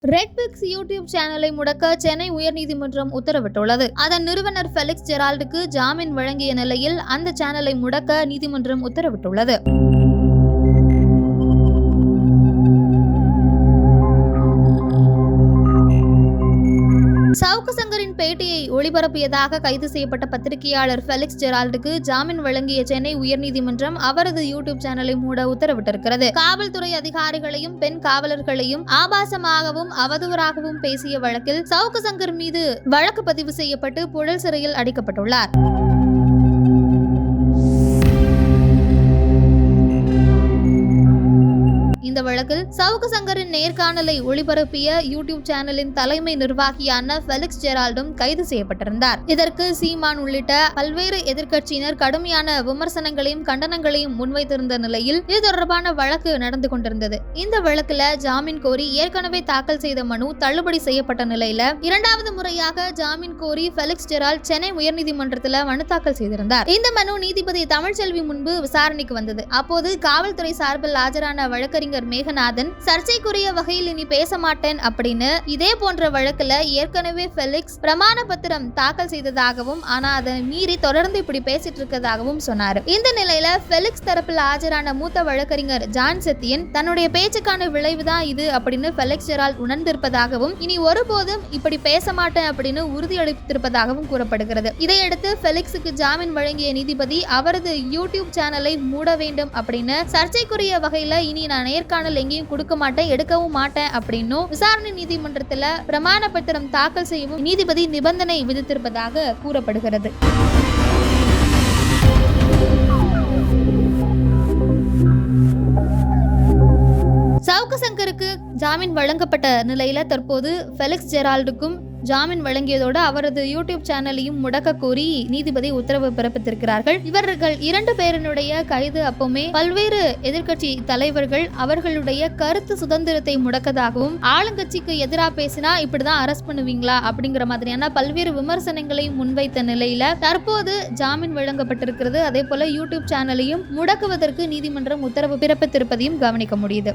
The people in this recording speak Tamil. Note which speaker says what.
Speaker 1: ரெட்பிக்ஸ் யூடியூப் சேனலை முடக்க சென்னை உயர்நீதிமன்றம் உத்தரவிட்டுள்ளது. அதன் நிறுவனர் ஃபெலிக்ஸ் ஜெரால்டுக்கு ஜாமீன் வழங்கிய நிலையில் அந்த சேனலை முடக்க நீதிமன்றம் உத்தரவிட்டுள்ளது. சவுக்கு சங்கரின் பேட்டியை ஒளிபரப்பியதாக கைது செய்யப்பட்ட பத்திரிகையாளர் ஃபெலிக்ஸ் ஜெரால்டுக்கு ஜாமீன் வழங்கிய சென்னை உயர்நீதிமன்றம் அவரது யூடியூப் சேனலை மூட உத்தரவிட்டிருக்கிறது. காவல்துறை அதிகாரிகளையும் பெண் காவலர்களையும் ஆபாசமாகவும் அவதூறாகவும் பேசிய வழக்கில் சவுக்கு சங்கர் மீது வழக்கு பதிவு செய்யப்பட்டு புழல் சிறையில் அடைக்கப்பட்டுள்ளார். இந்த வழக்கில் சவுக்கு சங்கரின் நேர்காணலை ஒளிபரப்பிய யூடியூப் சேனலின் தலைமை நிர்வாகியான ஃபெலிக்ஸ் ஜெரால்டும் கைது செய்யப்பட்டிருந்தார். இதற்கு சீமான் உள்ளிட்ட பல்வேறு எதிர்க்கட்சியினர் கடுமையான விமர்சனங்களையும் கண்டனங்களையும் முன்வைத்திருந்த நிலையில் இது தொடர்பான வழக்கு நடந்து கொண்டிருந்தது. இந்த வழக்குல ஜாமீன் கோரி ஏற்கனவே தாக்கல் செய்த மனு தள்ளுபடி செய்யப்பட்ட நிலையில இரண்டாவது முறையாக ஜாமீன் கோரி ஃபெலிக்ஸ் ஜெரால்ட் சென்னை உயர்நீதிமன்றத்தில் மனு தாக்கல் செய்திருந்தார். இந்த மனு நீதிபதி தமிழ்ச்செல்வி முன்பு விசாரணைக்கு வந்தது. அப்போது காவல்துறை சார்பில் ஆஜரான வழக்கறிஞர் மேகநாதன் சர்ச்சைக்குரிய வகையில் இனி பேச மாட்டேன் அப்படின்னு இதே போன்ற வழக்குல ஏற்கனவே ஃபெலிக்ஸ் பிரமாண பத்திரம் தாக்கல் செய்ததாகவும் ஆனா அதை மீறி தொடர்ந்து இப்படி பேசிட்டு இருக்கதாகவும் சொன்னார். இந்த நிலையில ஃபெலிக்ஸ் தரப்பில் ஆஜரான மூத்த வழக்கறிஞர் ஜான் செத்தியன் தன்னுடைய பேச்சுக்கான விளைவுதான் இது அப்படின்னு ஃபெலிக்ஸ் ஜெரால்ட் உணர்ந்திருப்பதாகவும் இனி ஒருபோதும் இப்படி பேச மாட்டேன் அப்படின்னு உறுதியளித்திருப்பதாகவும் கூறப்படுகிறது. இதையடுத்து ஃபெலிக்ஸுக்கு ஜாமீன் வழங்கிய நீதிபதி அவரது யூடியூப் சேனலை மூட வேண்டும் அப்படின்னு சர்ச்சைக்குரிய வகையில இனி நான் நேர்காணல் எங்கேயும் கொடுக்க மாட்டேன், எடுக்கவும் மாட்டேன் அப்படின்னும் விசாரணை நீதிமன்றத்தில் பிரமாண பத்திரம் தாக்கல் செய்யவும் நீதிபதி நிபந்தனை விதித்திருப்பதாக கூறப்படுகிறது. சவுக்கு சங்கருக்கு ஜாமீன் வழங்கப்பட்ட நிலையில தற்போது ஃபெலிக்ஸ் ஜெரால்டுக்கும் ஜாமீன் வழங்கியதோடு அவரது யூடியூப் சேனலையும் முடக்க கோரி நீதிபதி உத்தரவு பிறப்பித்திருக்கிறார்கள். இவர்கள் இரண்டு பேரினுடைய கைது அப்பவுமே பல்வேறு எதிர்க்கட்சி தலைவர்கள் அவர்களுடைய கருத்து சுதந்திரத்தை முடக்கதாகவும் ஆளுங்கட்சிக்கு எதிராக பேசினா இப்படிதான் அரெஸ்ட் பண்ணுவீங்களா அப்படிங்கிற மாதிரியான பல்வேறு விமர்சனங்களையும் முன்வைத்த நிலையில தற்போது ஜாமீன் வழங்கப்பட்டிருக்கிறது. அதே போல யூடியூப் சேனலையும் முடக்குவதற்கு நீதிமன்றம் உத்தரவு பிறப்பித்திருப்பதையும் கவனிக்க முடியுது.